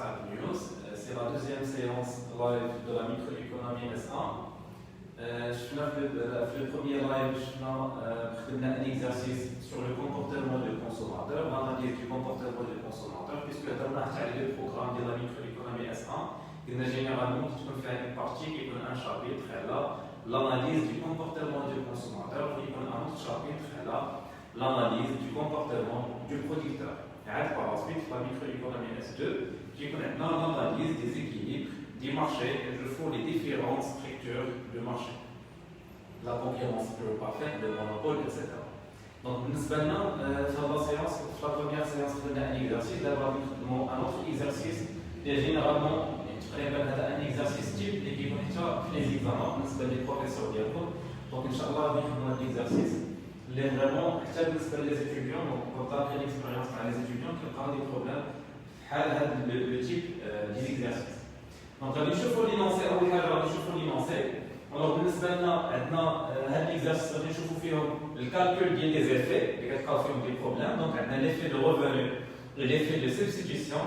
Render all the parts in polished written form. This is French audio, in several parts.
C'est la deuxième séance live de la microéconomie S1. Le premier live, on a un exercice sur le comportement du consommateur, l'analyse du comportement du consommateur, puisque on a le programme de la microéconomie S1. Il y a généralement une partie qui est un chapitre, l'analyse du comportement du consommateur, puis un autre chapitre, l'analyse du comportement du producteur. Et par la suite, la microéconomie S2, qui connaît l'analyse des équilibres du marché et je fais les différentes structures du marché. La concurrence parfaite, le monopole, etc. Donc, nous avons la première séance de un exercice, un autre exercice, et généralement, un exercice type qui connaît les examens, nous avons les professeurs bientôt. Donc, Inch'Allah, nous avons l'exercice. Vraiment, les étudiants, on va avoir une expérience avec les étudiants qui ont des problèmes avec le type des exercices. Donc, on va l'énoncer. Alors, nous avons l'exercice, le calcul des effets, des problèmes. Donc, on a l'effet de revenu et l'effet de substitution.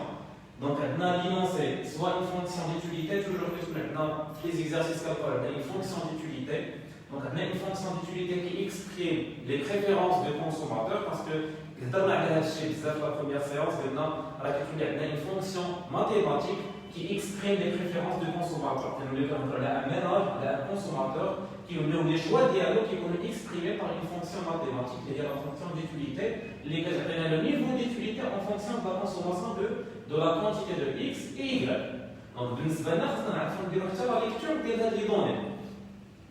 Donc, on a l'énoncé soit une fonction d'utilité, toujours plus maintenant, les exercices calculent une fonction d'utilité. Donc, on a une fonction d'utilité qui exprime les préférences du consommateur parce que dans la première séance, on a une fonction mathématique qui exprime les préférences du consommateur. On a un ménage, un consommateur qui a les choix dialogues qui vont exprimés par une fonction mathématique, c'est-à-dire la fonction d'utilité, le niveau d'utilité en fonction de la consommation de la quantité de X et Y. Donc, nous avons la lecture des données.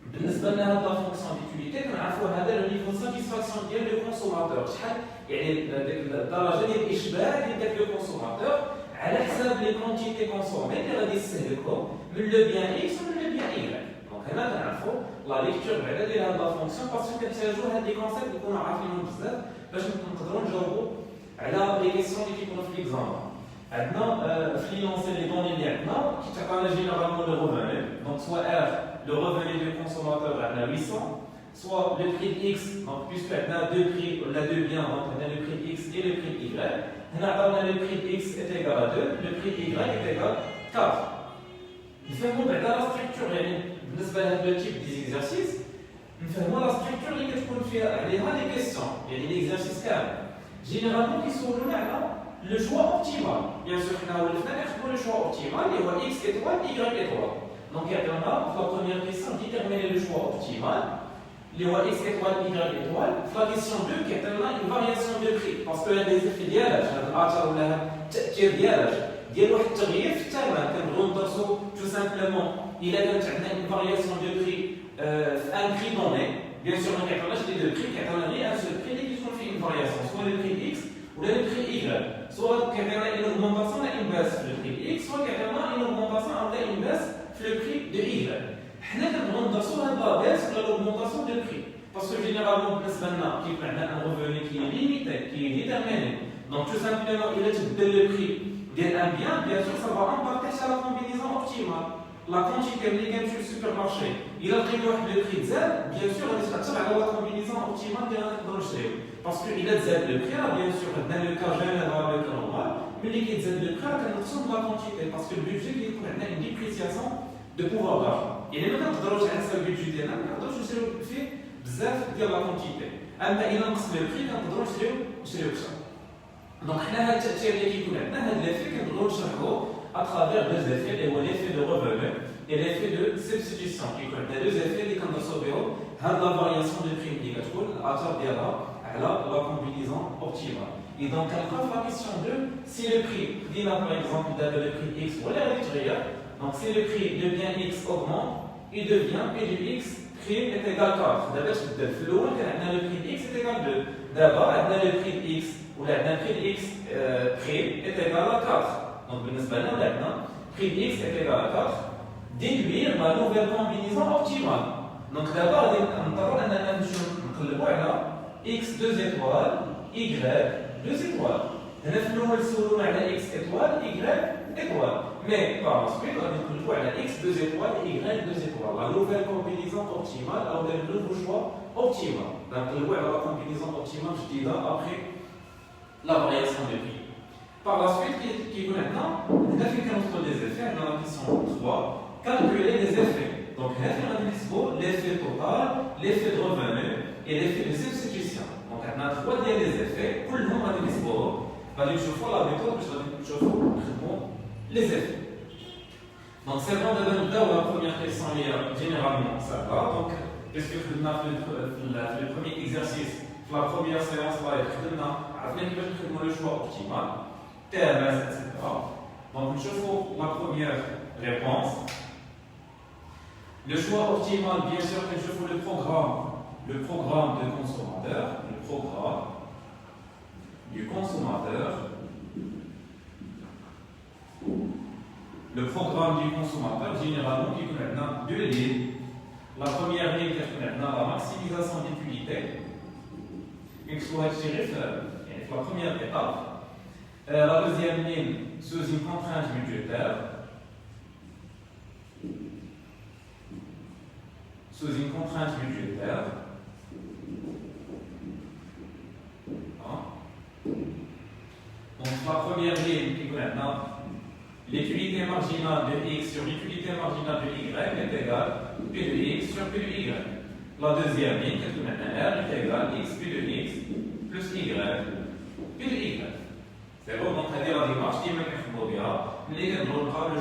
بالنسبه لهذه لا فونكسيون ديتيليتي كنعرفوا هذا لو نيفو ساتيسفاكسيون ديال لو كونسوماتور شحال يعني الدرجه ديال الاشباع ديال داك لو كونسوماتور على حساب لي كونتيتي كونسومي اللي غادي يستهلكهم من لو بيان اكس ومن لو بيان اي. دونك هنا كنعرفوا لا ليكتور بعدا ديال هذه لا فونكسيون باسكو كنحتاجوا هاد لي كونسيبت يكونوا عارفينهم بزاف باش نقدروا نجاوبوا على لي كيسيون اللي كيكونوا في ليكزامبل. عندنا في لونسي لي دوني اللي عندنا كيتعطينا جينيرالمون لو ريفوني دونك سوا ار le revenu du consommateur à 800, soit le prix X, donc puisqu'on a deux prix, on a deux biens, donc on a le prix X et le prix Y. On a le prix X est égal à 2, le prix Y est égal à 4. Nous faisons la structure, le type des exercices, nous faisons la structure qui est les questions, il y a des exercices calmes. Généralement, qui sont le choix optimal. Bien sûr, on a le choix optimal, il y a X étoile, Y étoile. Donc, il y a la première question qui détermine le choix optimal. Les X étoile, Y étoile. La question 2 qui est une variation de prix. Parce qu'il y a des effets d'âge, tout simplement, il y a une variation de prix, un prix donné. Bien sûr, on a les deux prix, un seul prix qui sont fait une variation, soit le prix X ou le prix Y. Soit il y a une augmentation et une baisse du prix X, soit il y a une augmentation et une baisse le prix de Y. Nous avons la baisse ou l'augmentation de prix. Parce que généralement, nous avons un revenu qui est limité, qui est déterminé. Donc tout simplement, il est le prix d'un bien, bien sûr, ça va impacter sur la combinaison optimale. La quantité de gamme sur le supermarché, il a pris le prix de Z, bien sûr, il va sur la combinaison optimale de notre marché. Parce qu'il a Z le prix, bien sûr, dans le cas général, le cas normal, mais il a Z le prix à la notion de la quantité. Parce que le budget, il a une dépréciation de pouvoir d'achat. Et les gens qui ont un budget, ils ont بزاف ديال لا كونتيتي. اما الى نقص لو بري كنقدروا نشريو اكثر. دونك حنا هذا التاثير اللي كيكون عندنا هذا ليفي كنقدروا نشرحوه اترافير دو زيفي اللي هو ليفي دو ريفوني et l'effet de substitution كيكون عندنا دو زيفي اللي كنرسو بهم هاد لا فارياسيون دو بريم اللي كتكون الاثر ديالها على لا كومبينيزون اوبتيمال. Et donc كنلقاو في la question 2 si le prix دينا par exemple دابا le prix X ولا غادي يتغير. Donc si le prix de bien X augmente, il devient P du X prix est égal à 4. D'abord, le prix X est égal à 2. D'abord, le prix X ou le prix X prix est égal à 4. Donc, le prix X est égal à 4. Déduire la nouvelle combinaison optimale. Donc, d'abord, on a X 2 étoiles, Y 2 étoiles. On a X étoile, Y étoile. Mais par la suite, on a X 2 étoiles et Y 2 étoiles. La nouvelle combinaison optimale, alors le nouveau choix optimal. Donc, la combinaison optimale, je dis là, après la variation de prix. Par la suite, qui est maintenant, on a fait des effets dans la question 3, calculer les effets. Donc, on a l'effet total, l'effet de revenu et l'effet de substitution. Donc, on a 3 des effets, tout le monde a des discours. On va chauffer la méthode, je vais les effets. Donc, c'est vraiment la première question, généralement, ça va. Donc, qu'est-ce que nous avons fait le premier exercice, la première séance, on a fait le choix optimal, TMS, etc. Donc, je fais la première réponse. Le choix optimal, bien sûr, que je fais le programme de consommateur, le programme du consommateur. Le programme du consommateur, généralement, qui connaît deux lignes. La première ligne, qui connaît la maximisation d'utilité. Une soit la première étape. La deuxième ligne, sous une contrainte budgétaire. Sous une contrainte budgétaire. Donc, la première ligne, qui connaît l'utilité marginale de x sur l'utilité marginale de y est égale p de x sur p de y. La deuxième ligne, qui est R, est égale x p de x plus y p de y. C'est bon, donc c'est la démarche qui est le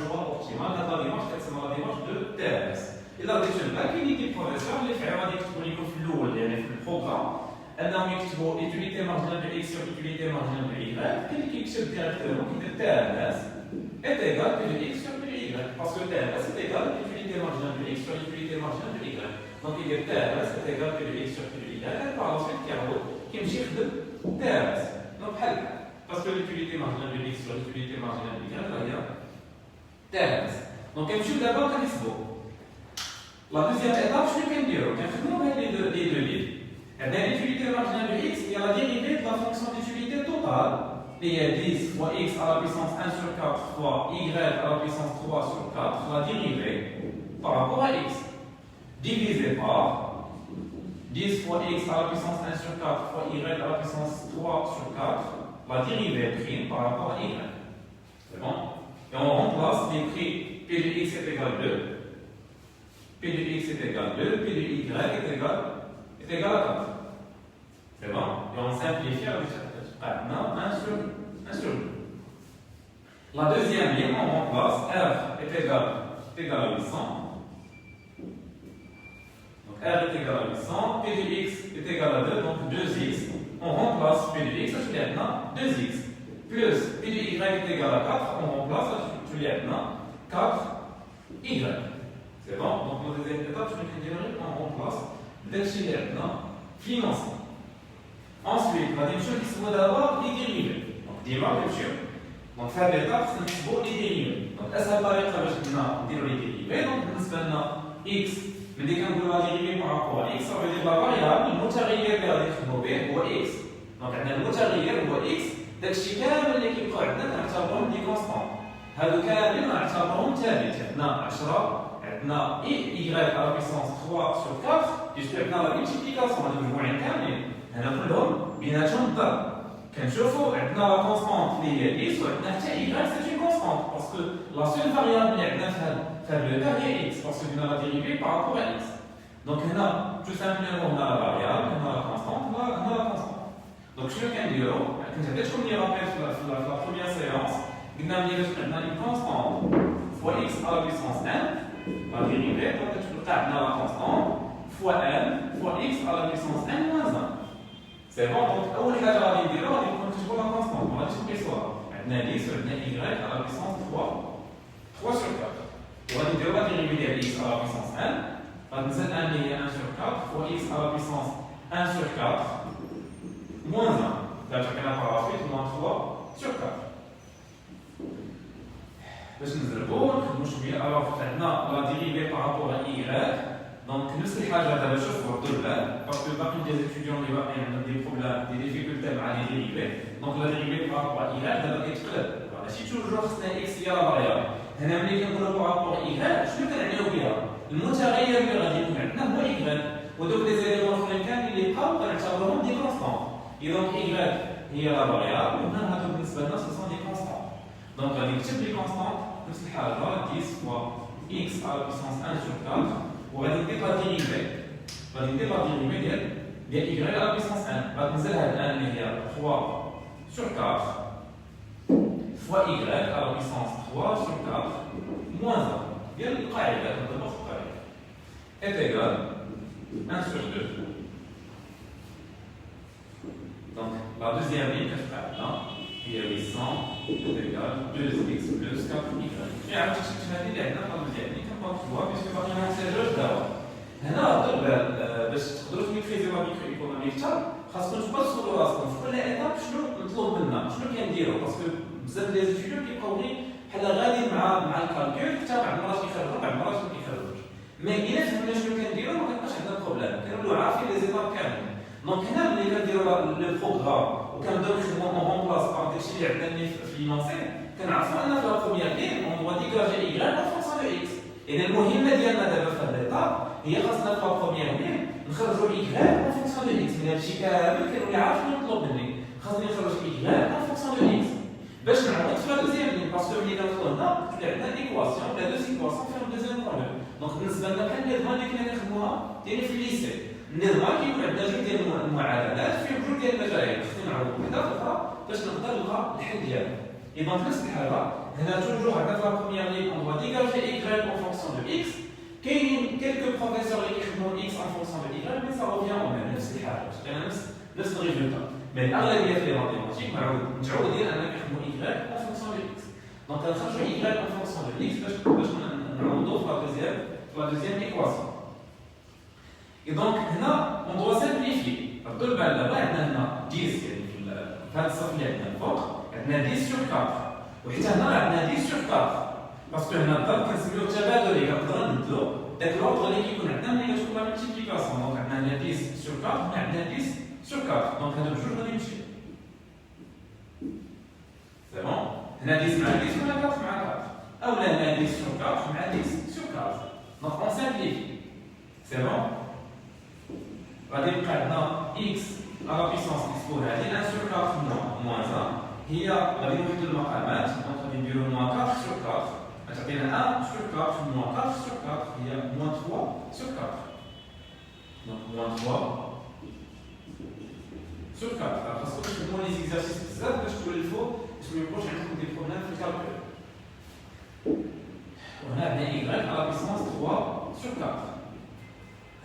choix optimal, la démarche qui est la démarche de TRS. Et la deuxième là, qui dit professeur, les faits le programme, elle a mis l'utilité marginale de x sur l'utilité marginale de y, qui est directement qui est TRS. Est égal à p de x sur p de y. Parce que TRS est égal à l'utilité marginale de x sur l'utilité marginale de y. Donc, il y a TRS est égal à p de x sur p de y. Et par la suite, il y a qui me cherche de TRS. Donc, parce que l'utilité marginale de x sur l'utilité marginale de y, il y a TRS. Donc, on me d'abord à l'ISBO. La deuxième étape, je vais dire, on va les deux livres. Et bien, l'utilité marginale de x, il y a la dérivée de la fonction d'utilité totale. Et 10 fois x à la puissance 1 sur 4 fois y à la puissance 3 sur 4, la dérivée par rapport à x, divisé par 10 fois x à la puissance 1 sur 4 fois y à la puissance 3 sur 4, la dérivée prime par rapport à y. C'est bon? Et on remplace les prix p de x est égal à 2, p de x est égal à 2, p de y est égal à 4. C'est bon? Et on simplifie avec ça. Maintenant, 1 sur 2. La deuxième ligne, on remplace R est égal à 800. Donc R est égal à 800, P de x est égal à 2, donc 2x. On remplace P de x, je l'ai maintenant 2x. Plus P de y est égal à 4, on remplace, je l'ai maintenant 4y. C'est bon? Donc la deuxième étape, je vais dire, on remplace delta maintenant financé. Ensuite, la deuxième chose, il faut d'abord les dérivés. Donc, dis-moi, bien sûr. Donc, faire l'étape, c'est les dérivés. Donc, ça paraît que nous avons les dérivés. Donc, nous avons x. Mais dès qu'on veut la dérivée par rapport à x, ça veut dire la variable, le réel de x. Donc, on a le réel de x. Donc, si كامل اللي كيبقاو عندنا نعتبرهم دي كونستانت. هادو كامل نعتبرهم ثابت. عندنا 10 عندنا y à la puissance 3 sur 4 puisque عندنا la multiplication هادو مجموعين كاملين. هنا كلهم بيناتهم ضرب. كنشوفوا عندنا لا كونستانت اللي هي x وعندنا حتى y سي اون كونستانت باسكو لا سول فاريابل اللي عندنا في هذا لو كا هي x باسكو عندنا لا ديريفي بار رابور ا x. دونك هنا تو سامبلومون هنا لا فاريابل هنا لا كونستانت هنا لا كونستانت. دونك شنو كنديرو؟ كنت عطيتكم لي رابيل في لا بروميير سيونس قلنا ملي عندنا اون كونستانت فوا x على بيسونس n لا ديريفي دونك كتبقى عندنا لا كونستانت فوا n فوا x على بيسونس n moins 1. C'est bon, donc, أول حاجة غادي نديرو غادي نكتبو لا كونستانت غادي نقيسوها. عندنا x وعندنا y على بيسونس 3 sur 4. وغادي نديرو لا ديريفي ديال x على بيسونس n غادي نزيد n اللي هي 1 sur 4 فوا x على بيسونس 1 sur 4 moins 1. دابا كاينه par la suite moins 3 sur 4. باش نزربو نخدمو شوية alors عندنا لا ديريفي par rapport à y. Donc, نفس الحاجة دابا شوف ردوا البال باسكو باقي دي étudiants اللي باقيين عندهم دي بروبليم دي ديفيكولتي مع لي ديريفي دونك لا ديريفي بارابور ا y دابا كيتقلب ماشي توجور خصنا x هي لا فاريابل. هنا ملي كنقولوا بارابور y شنو كنعنيو بها؟ المتغير اللي غادي يكون عندنا هو y ودوك لي زيليمون الاخرين كاملين اللي بقاو كنعتبروهم دي كونستانت. دونك y هي لا فاريابل وهنا هادو بالنسبة لنا سو سون دي كونستانت. غادي نكتب لي كونستانت نفس الحاجه 10 فوا x على puissance 1 sur 4 وغادي ندير لا ديريفي ديال y على puissance 1 غادي نزل هاد 1 اللي هي 3 sur 4 fois y à la puissance 3 sur 4 moins 1 ديال القاعده كنضربها في القاعده est égal 1 sur 2. Donc la deuxième ligne كتبقى là هي 800 est égal 2x plus 4y. يعني عرفتي شفت هذه اللي عندنا في la deuxième ligne كنبقاو بيسكو باقي ما نحتاجوش دابا. هنا دابا باش تقدروا تميكريزيو لا ميكرو ايكونومي اكثر خاصكم تبصروا راسكم في كل ايتاب شنو مطلوب منا شنو كنديروا باسكو بزاف ديال ليزيتيديون كيبقاو غير بحال غادي مع الكالكول حتى بعض المرات كيخرجوا بعض المرات ما كيخرجوش مي الا فهمنا شنو كنديروا ما كنبقاش عندنا بروبليم كنولوا عارفين لي زيتاب كاملين دونك هنا ملي كنديروا لو بروغرام وكنبداو نخدموا اون رومبلاس بار داكشي اللي عندنا في لينونسي كنعرفوا ان في لا بروميير لين اون دوا ديكاجي اي اون فونكسيون دو اكس اذا المهمه ديالنا دابا في هذا ليطاب هي خاصنا في لا بروميير لين نخرجوا اي اون فونكسيون دو اكس من هادشي كامل كنولي عارف شنو مطلوب مني خاصني نخرج اي اون فونكسيون دو اكس باش نعوض في لا دوزيام لين باسكو ملي كندخلوا هنا عندنا ايكواسيون ولا دوز ايكواسيون فيهم دوزيام بروبليم دونك بالنسبه لنا بحال النظام اللي كنا كنخدموها ديالي في الليسي النظام كيكون عندنا جوج ديال المعادلات فيه جوج ديال المجالين خصني نعوض وحده في الاخرى باش نقدر نلقى الحل ديالها اذا نفس الحاله هنا توجور عندنا في لا بروميير لين اون دوا ديكاجي اي اون فونكسيون دو اكس كاينين كيلكو بروفيسور اللي كيخدموا اكس اون فونكسيون دو اي مي سا روفيان او ميم نفس الحاجه يعني نفس الريزولتا مي الاغلبيه في لي ماتيماتيك متعودين اننا كنخدموا اي اون فونكسيون دو اكس دونك كنخرجوا اي اون فونكسيون دو اكس باش نعوضوا في لا دوزيام ايكواسيون et donc هنا on doit simplifier ردوا البال دابا عندنا هنا 10 يعني في هذا الصف اللي عندنا الفوق عندنا 10 sur 4 وحتى هنا عندنا 10 sur 4 باسكو هنا الضرب كنسميوه التبادلي كنقدروا نبدلوا داك لوردر اللي كيكون عندنا ملي كتكون لا ملتيبليكاسيون دونك عندنا هنا 10 sur 4 وهنا عندنا 10 sur 4 دونك هادو بجوج غادي يمشيو سي بون هنا 10 مع 10 ولا 4 مع 4 اولا هنا 10 sur 4 مع 10 sur 4 دونك اون سامبليفي سي بون غادي يبقى عندنا x على بيسونس x بور هذه 1 sur 4 موان 1 هي غادي نوحدوا المقامات دونك غادي نديروا موان 4 sur 4 غتعطينا 1 sur 4 موان 4 sur 4 هي موان 3 sur 4 دونك موان 3 sur 4 خاصكم تخدموا لي زيكزارسيس بزاف باش تولفوا باش ما يبقاوش عندكم دي بروبليم في الكالكول وهنا عندنا y على بيسونس 3 sur 4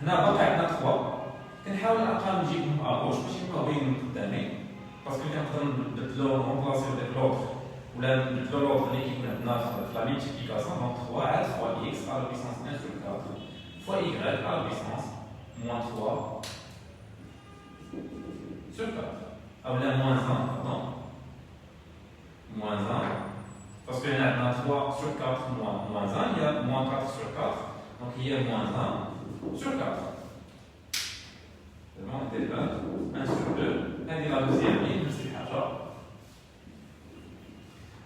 هنا باقي عندنا 3 كنحاول الارقام نجيبهم ابوش باش يبقاو باينين قدامي باسكو كنقدر نبدلو نرومبلاسيو داك لوطر ولا نبدلو لوطر اللي كيكون عندنا في لا ملتيبليكاسيون دونك 3 عاد 3 اكس على بيسونس 1 sur 4 فوا y على بيسونس موان 3 sur 4 اولا موان 1 باردون موان 1 باسكو هنا عندنا 3 sur 4 موان 1 هي موان 4 sur 4 دونك هي موان 1 sur 4 on débat 1 sur 2 هذه لا دوزيام لين نفس الحاجه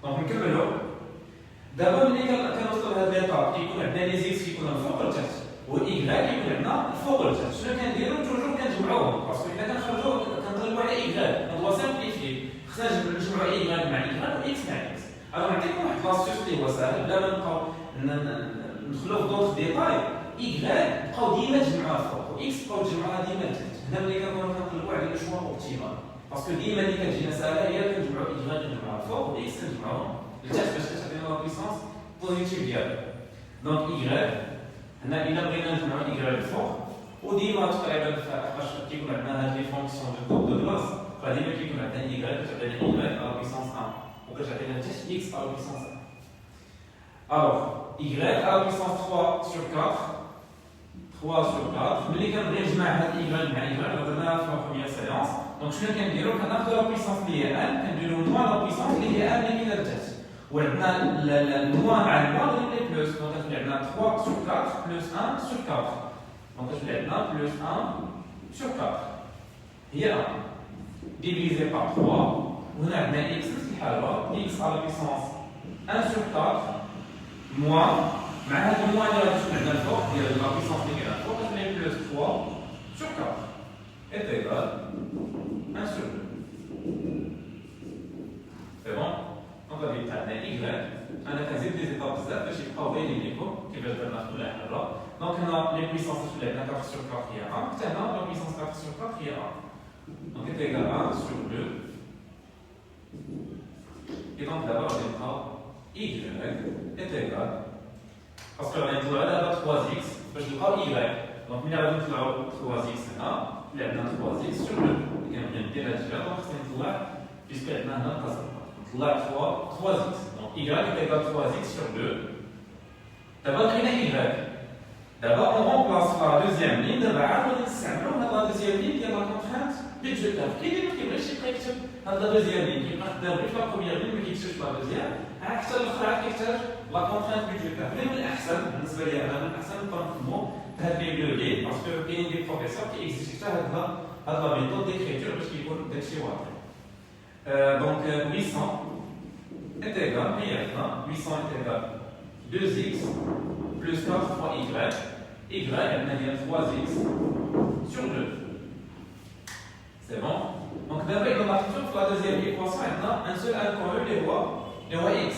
دونك نكملوا دابا ملي كنوصلوا لهاد ليطاب كيكون عندنا لي زيكس كيكونوا الفوق والتحت و ايكغال كيكون عندنا الفوق والتحت شنو كنديروا توجور كنجمعوهم باسكو الا كنخرجوا كنقلبوا على ايكغال ندوا سامبليفي خصنا نجمعوا ايكغال مع ايكغال و اكس مع اكس الوغ نعطيكم واحد لاستيوس اللي هو ساهل بلا ما نبقاو ندخلوا في دوطخ ديتاي ايكغال بقاو ديما تجمعوها الفوق و اكس بقاو تجمعوها ديما التحت هنا ملي كنقولوا كنقلبوا على لو شوا اوبتيمال باسكو ديما اللي كتجينا ساهله هي كنجمعوا ايكغال كنجمعوها الفوق و اكس كنجمعوهم التحت باش كتعطينا لا بيسونس بوزيتيف ديالها دونك ايكغال هنا الا بغينا نجمعوا ايكغال الفوق وديما تقريبا فاش كيكون عندنا هاد لي فونكسيون دو كوب دو كلاس فديما كيكون عندنا ايكغال كتعطينا ايكغال على بيسونس 1 وكتعطينا التحت اكس على بيسونس 1 الوغ ايكغال على بيسونس 3 sur 4 3 sur 4 ملي كنبغي نجمع هاد ايكغال مع ايكغال درناها في لا بروميير سيونس دونك شنو كنديرو كناخدو لا بيسونس اللي هي 1 كنديرو موان لا بيسونس اللي هي 1 اللي كاينه لتحت وعندنا الموان مع الموان غادي لي بلوس دونك كتولي عندنا 3 sur 4 بلس 1 sur 4 دونك كتولي عندنا بلس 1 sur 4 هي 1 ديفيزي بار 3 وهنا عندنا اكس نفس الحاله اكس على بيسونس 1 sur 4 موان مع هاد الموان اللي غادي تكون عندنا الفوق ديال لا بيسونس اللي كاينه الفوق كتولي بلس 3 sur 4 est égal 1 sur 2 c'est bon دونك غادي يبقى عندنا إيكغيك. أنا كنزيد لي زيتاب بزاف باش يبقاو باينين لكم كيفاش درنا في كل حاجة. دونك هنا لي بويسونس اللي عندنا 4 sur 4 هي 1 حتى هنا لا بويسونس 4 sur 4 هي 1. دونك est égal à 1 sur 2. Et donc d'abord on mettra y est égal parce que on a toujours là 3x باش نلقاو y. Donc ملي غادي نطلعوا 3x هنا اللي عندنا 3x sur 2 كنبغي ندير هاد الشيء دونك خصني نطلع puisque عندنا هنا القسم نطلع 3x. Donc y est égal 3x sur 2. D'abord il y a y. D'abord on remplace la deuxième ligne de la la deuxième ligne qui est la contrainte budgétaire. Qui dit qu'il va chercher la deuxième ligne, qui part de la première ligne mais qui cherche la deuxième. أحسن الخيار كيحتاج لا كونترانت بيدجيتير. من الأحسن بالنسبة لي أنا من الأحسن نفهمو هاد لي دو لي باسكو كاينين دي بروفيسور كيكزيجي حتى هاد لا ميثود ديكريتور باش كيكون داكشي واضح. دونك 800 est égal, هي عندنا 800 est égal 2x plus 4 fois y. Y عندنا هي 3x sur 2. C'est bon? Donc d'abord, il va pour la deuxième équation, maintenant, un seul inconnu, les voies x.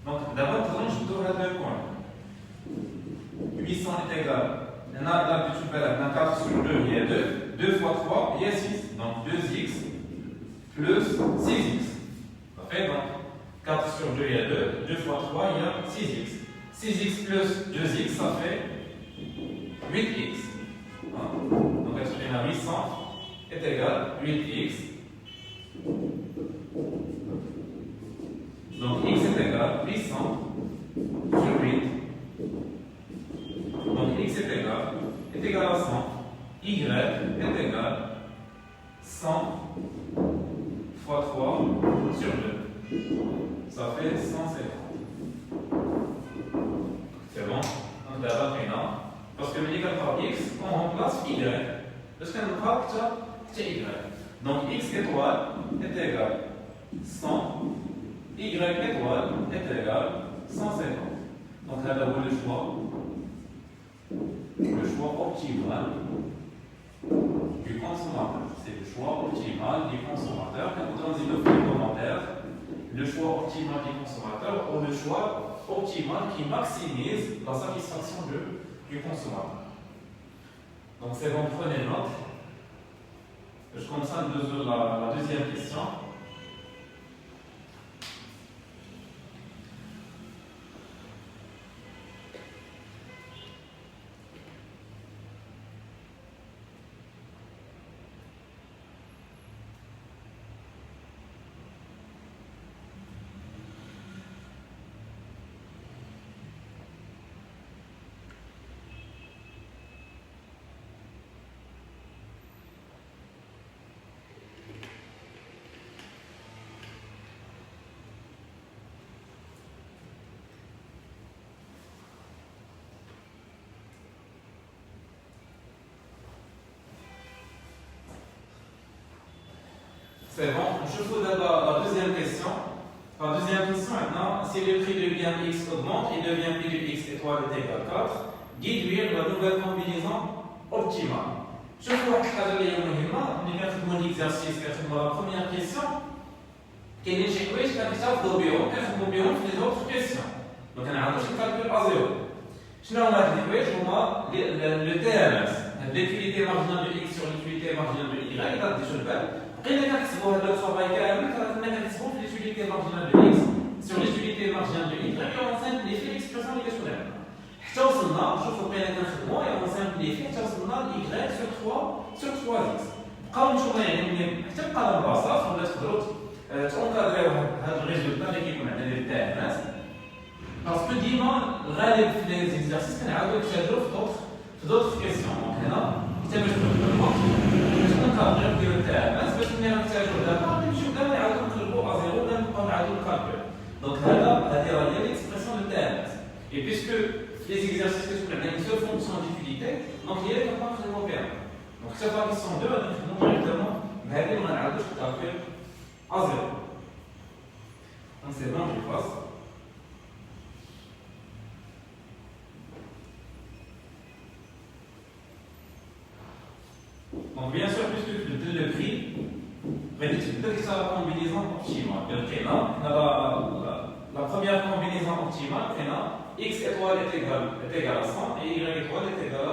Donc d'abord, je dois faire 2 points. 800 est égal, on a l'habitude de faire 4 sur 2, il y a 2. 2 fois 3, il y a 6. Donc 2x plus 6x. Ça fait donc 4 sur 2, il y a 2. 2 fois 3, il y a 6x. 6x plus 2x, ça fait 8x. Donc on a 800 est égal à 8x. Donc x est égal à 800 sur 8. Donc x est égal à 100. Y est égal à 100 fois 3 sur 2. Ça fait 150. C'est bon? Donc d'abord maintenant, parce que l'égal par x, on remplace y. Parce qu'on ne parle pas y. Donc x étoile est égal à 100, y étoile est égal à 150. Donc là, d'abord le choix optimal du consommateur. C'est le choix optimal du consommateur. Quand vous transitez dans les commentaires, le choix optimal du consommateur ou le choix optimal qui maximise la satisfaction du consommateur. Donc c'est bon, prenez note. Je commence la deuxième question. C'est bon, je vous donne la deuxième question. La deuxième question maintenant, si le prix de bien x augmente, il devient prix de x étoile est égal à 4, déduire la nouvelle combinaison optimale. Je vois que la l'exercice, la première question, quel est le quiz qui a les autres questions. Donc on a un calcul à 0. Je vais vous le TMS, l'utilité marginale de x sur l'utilité marginale de y, il a déjà قيل كنحسبوا هذا الترافاي كامل كنا كنحسبوا في ليتيليتي مارجينال دو اكس سور ليتيليتي مارجينال دو y اون سامبليفي ليكسبرسيون اللي كتكون عندنا حتى وصلنا شوفوا بقينا كنخدموا اون سامبليفي حتى وصلنا ل y سور 3x بقاو نتوما يعني حتى بقى البلاصات ولا تقدروا تونكادريو هذا الريزولتا اللي كيكون عندنا ديال التعاملات باسكو ديما الغالب في لي زيكزارسيس كنعاودو نكتاجرو في دوطخ كيسيون دونك هنا حتى باش نكتبوا الوقت باش نكادريو نديرو التعاملات باش ملي غنحتاجو دابا نمشيو دابا نعاودو نقلبو ا زيرو ولا نبقاو نعاودو الكالكول دونك هذه راه هي ليكسبرسيون دو التعاملات اي بيسكو في لي زيكزارسيس كتكون عندنا اون سول فونكسيون ديتيليتي دونك هي اللي كنبقاو نخدمو بها دونك حتى في كيسيون 2 غادي نخدمو ديريكتومون بهذه وما نعاودوش الكالكول ا زيرو دونك سي بون جو باس. Donc bien sûr, puisque le prix, tu peux faire la combinaison optimale. Le prix là, on a la première combinaison optimale, on a x étoile est égal à 100 et y étoile est égal à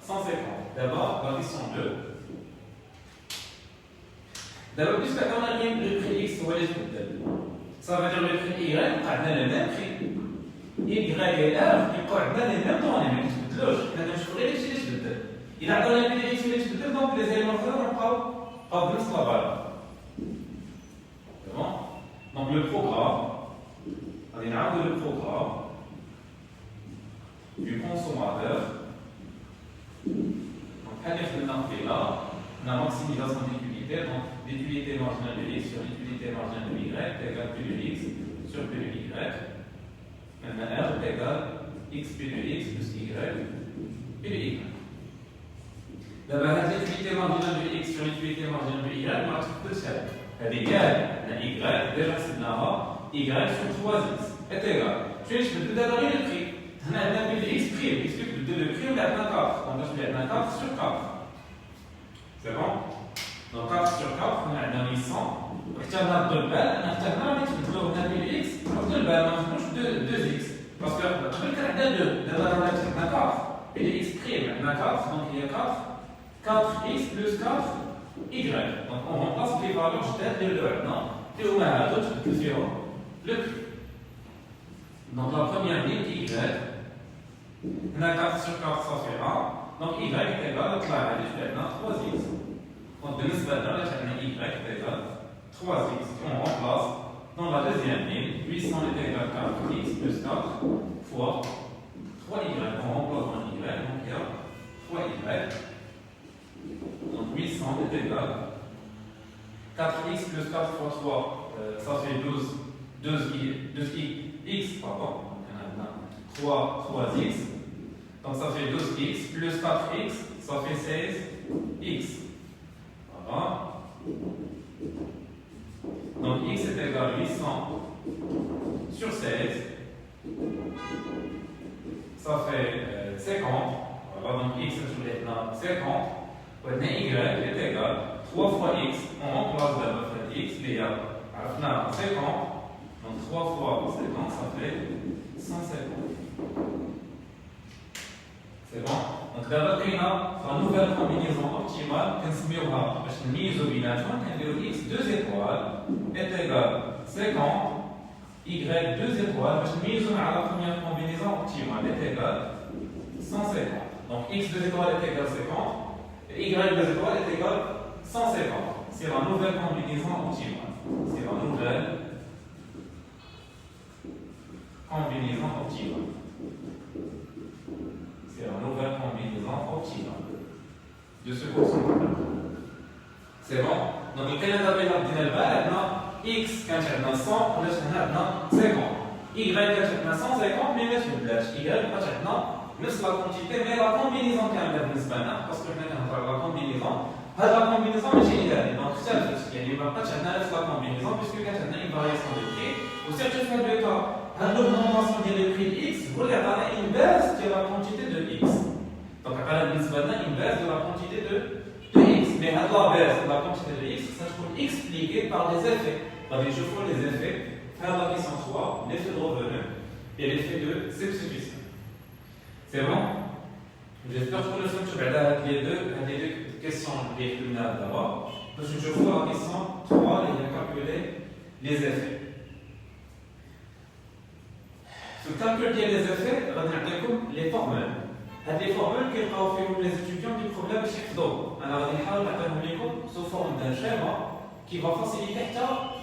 150. D'abord, la question 2. D'abord, puisque on a le prix x, ça veut dire le prix y, on a le même prix. Y et R, ils ont les mêmes temps, les mêmes logiques. On a les choses. Il a donné les x, donc les éléments n'ont pas de la valeur. C'est bon? Donc le programme, on a le programme du consommateur. Donc, à là, on a maximisation d'utilité, donc l'utilité marginale de x sur l'utilité marginale de y égale P de x sur P de y. Maintenant, R égale x P de x plus y P de y. D'abord, l'utilité marginale de x sur l'utilité marginale de y, on va tout seul. C'est égal à y, déjà c'est là, y sur 3x est égal. Je vais d'abord le prix. On a un P de x prime, puisque le prix, on a 4. On a 4 sur 4. C'est bon? Donc 4 sur 4, on a 800. اخترنا الضربان اخترنا نتبدلو هنا ب x الضربان ما نخدموش 2x parce que قبل كان عندنا 2 دابا رانا كتبنا 4 et les x prime عندنا 4 donc il y a 4x plus 4y donc on remplace les valeurs جداد اللي عندنا اللي هما هادو تبدل فيهم le prix donc la première ligne y هنا 4 sur 4 ça fait 1 donc y est égal à 3x donc بالنسبه لنا y est égal 3x, on remplace dans la deuxième ligne, 800 est égal à 4x plus 4 fois 3y. On remplace dans y, donc il y a 3y. Donc 800 est égal à 4x plus 4 fois 3, ça fait 2x, pardon, 3x. Donc ça fait 12x plus 4x, ça fait 16x. Voilà. Donc x est égal à 800 sur 16, ça fait 50. Voilà, donc x est maintenant 50. Maintenant y est égal à 3 fois x, on remplace la x, il y a 50. Donc 3 fois 50, ça fait 150. C'est bon? Donc d'abord, on a la nouvelle combinaison optimale qui est mise au binatoire, qui x 2 étoiles est égal à 50, y 2 étoiles, mise à la première combinaison optimale est égal à 150. Donc x 2 étoiles est égal à 50, et y 2 étoiles est égal à 150. C'est la nouvelle combinaison optimale. C'est la nouvelle combinaison optimale. C'est la nouvelle combinaison optimale de ce consommateur. C'est bon? Donc, le Canada avait x quand il y a 100, on a 50. Y quand il y a 150, mais il y a y quand il y a la quantité, mais la combinaison qui est parce que la combinaison, la combinaison est idéale. Donc, ça il n'y a pas la combinaison, puisque quand il y a une variation de prix, au certificat de cas, l'augmentation du prix x, vous avez une baisse de la quantité de x. Donc, on a une baisse de la quantité de x. Mais la baisse de la quantité de x, ça se trouve expliqué par les effets. Donc, je vois les effets, faire la question 3, l'effet de revenu et l'effet de substitution. C'est bon? J'espère que le fait que les deux questions les plus d'abord. Parce que je vois la question 3, il y a calculé les effets. Pour calculer les effets, on a les formules. Les formules qui ont les étudiants du problème chaque dos. Alors, on va sous forme d'un schéma qui va faciliter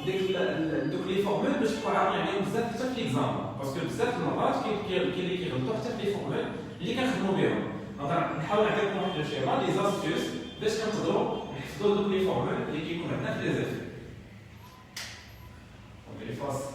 les formules de ce qu'on a fait l'exemple. Parce que c'est une base qui reporte les formules qui sont bien. Donc, on va faire le schéma, les astuces, de ce qu'on a les formules qui connaissent les effets. Donc, les faces.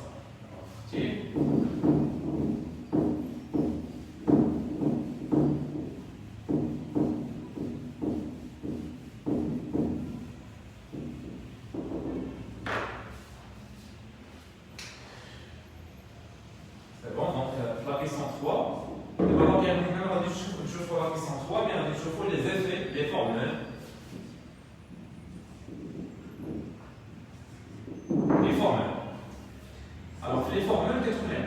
Alors, les formules, qu'est-ce qu'on a?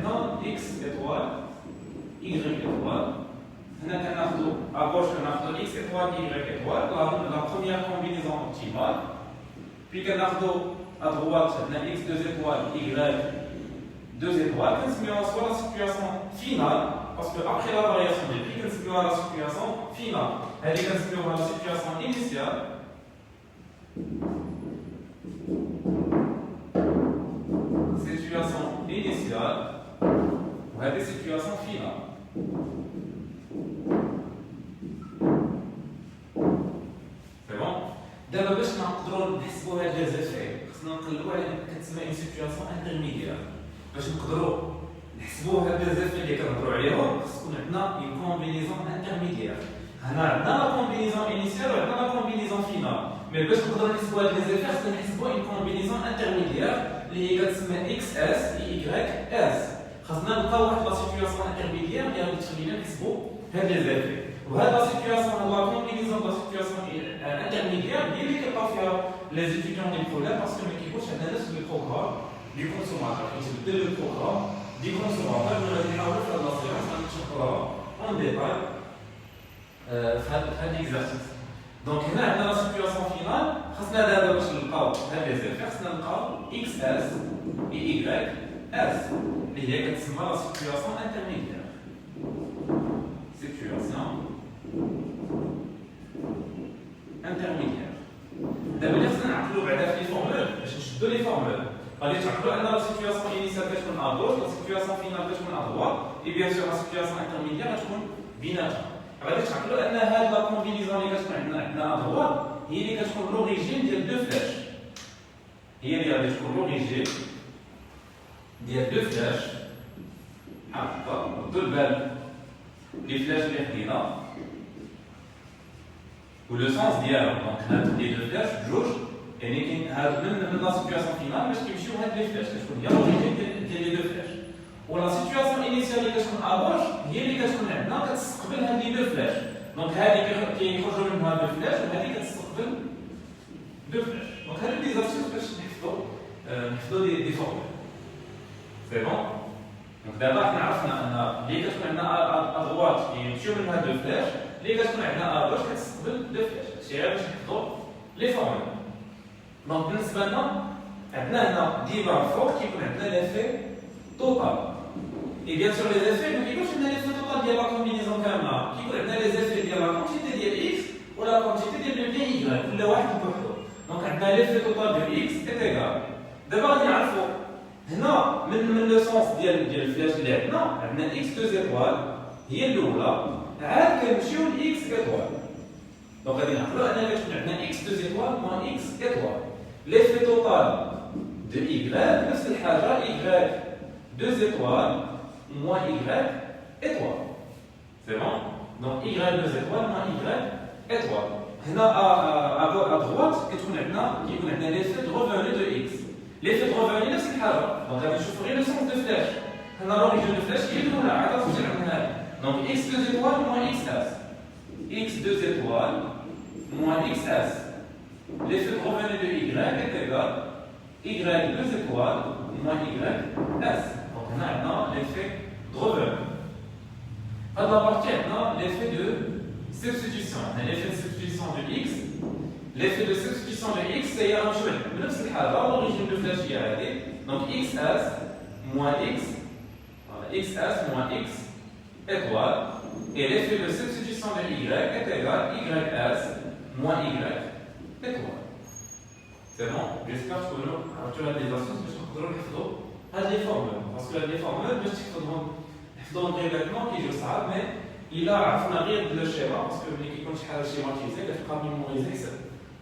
y étoile. À gauche, on a x étoile, y étoile, la première combinaison optimale. Puis à droite, on a x 2 étoiles, y 2 étoiles. On soit la situation finale, parce qu'après la variation des prix, on a la situation finale. Elle est la situation initiale. Situation initiale, ou la situation finale. C'est bon? D'abord, باش نقدروا نحسبوا هاد لي زيفي خصنا نقلبوا على كتسمى اون سيتوياسيون انترميديير. باش نقدروا نحسبوا هاد لي زيفي اللي كنهضروا عليهم خص تكون عندنا اون كومبينيزون انترميديير. هنا عندنا لا كومبينيزون انيسيال وعندنا لا كومبينيزون فينال. مي باش نقدروا نحسبوا هاد لي زيفي خصنا نحسبوا اون كومبينيزون انترميديير اللي هي كتسمى اكس اس اي اس. خصنا نلقاو واحد لا سيتوياسيون انترميديير اللي غادي تخلينا نحسبوا هاد لي زيفي. وهذا لا سيتوياسيون لا كومبينيزون لا سيتوياسيون انترميديير هي اللي كيلقاو فيها لي ستوديون دي بروبليم باسكو ما كيكونش عندنا نفس لو بروغرام دو كونسوماتور كيتبدل لو بروغرام دي كونسوماتور اللي غادي نحاولوا في هاد لا سيونس غادي نشرحوها اون ديتاي في هاد ليكزارسيس. دونك هنا عندنا لا سيتوياسيون فينال خاصنا دابا باش نلقاو هاد لي زيفير خاصنا نلقاو اكس اس اي واي اس اللي هي كتسمى لا سيتوياسيون انترميديير. Situation intermédiaire. D'abord, nous allons regarder les formules. Je vais les formules. غادي تعرفوا ان لا سيتوياسيون انيسيال كتكون ا دوش، لا سيتوياسيون فينال كتكون ا دوات، اي بيان سور لا سيتوياسيون انترميديير غتكون بيناتهم. غادي تعرفوا ان هاد لا كومبينيزون اللي كتكون عندنا ا دوات هي اللي كتكون لوريجين ديال دو فلاش. هي اللي غادي تكون لوريجين ديال دو فلاش. بحال هكا، ردوا البال les flèches verticales ou le sens ديالهم. دونك هاد لي دو فلاش بجوج يعني كاين هاد من لا سيتوياسيون فينال باش كيمشيو هاد لي فلاش كتكون هي لوريجين ديال لي دو فلاش. ولا سيتوياسيون انيسيال اللي كتكون ابوش هي اللي كتكون عندنا كتستقبل هاد لي دو فلاش. دونك هادي كيخرجوا منها دو فلاش وهادي كتستقبل دو فلاش. دونك هادو لي زارتيكل باش نحفظوا دي فورمول. سي بون. دونك دابا حنا عرفنا ان اللي كتكون عندنا ادغوات كيمشيو منها دو فلاش، اللي كتكون عندنا ابوش كتستقبل دو فلاش. هادشي غير باش نحفظوا لي فورمول. دونك بالنسبه لنا عندنا هنا ديما فوق كيكون عندنا ليفي توتال. اي بيان سور لي زيفي ما كيكونش عندنا ليفي توتال ديال لا كومبينيزون كامله، كيكون عندنا لي زيفي ديال لا كونتيتي ديال اكس ولا كونتيتي ديال لو بيان اي كل واحد بوحدو. دونك عندنا ليفي توتال ديال اكس ايتيغال. دابا غادي نعرفوا هنا من لو سونس ديال الفلاش اللي عندنا اكس 2 ايطوال هي الاولى عاد كنمشيو لاكس ايطوال. دونك غادي نعرفوا ان كتكون عندنا اكس 2 ايطوال موان اكس ايطوال. ليفي توتال دو y نفس الحاجه y 2 étoiles moins y étoile. C'est bon? Donc y 2 étoiles moins y étoile. هنا à droite كيكون عندنا l'effet de revenu de x. L'effet de revenu نفس الحاجه. دونك غادي نشوفوا غير لو سونس دو فلاش. هنا لوريجين دو فلاش هي الاولى عاد ترجع عندنا هذه. دونك x 2 étoiles moins xs. x 2 étoiles moins xs. L'effet de revenu de y est égal y 2 étoiles moins ys. Donc on a l'effet de revenu. À la partie, on a l'effet de substitution. On a l'effet de substitution de x. L'effet de substitution de x, c'est la même chose. L'origine de flash qui a été. Donc xs moins x. Xs moins x étoile. Et l'effet de substitution de y est égal ys moins y étoile. C'est bon? J'espère que tu as des astuces باش نقدروا نحفظوا هاد لي فورمول باسكو هاد لي فورمول باش نحفظوهم ديريكتمون كيجيو صعاب مي الا عرفنا غير لو شيما باسكو ملي كيكون شي حاجه شيماتيزي كتبقى ميموريزي حسن.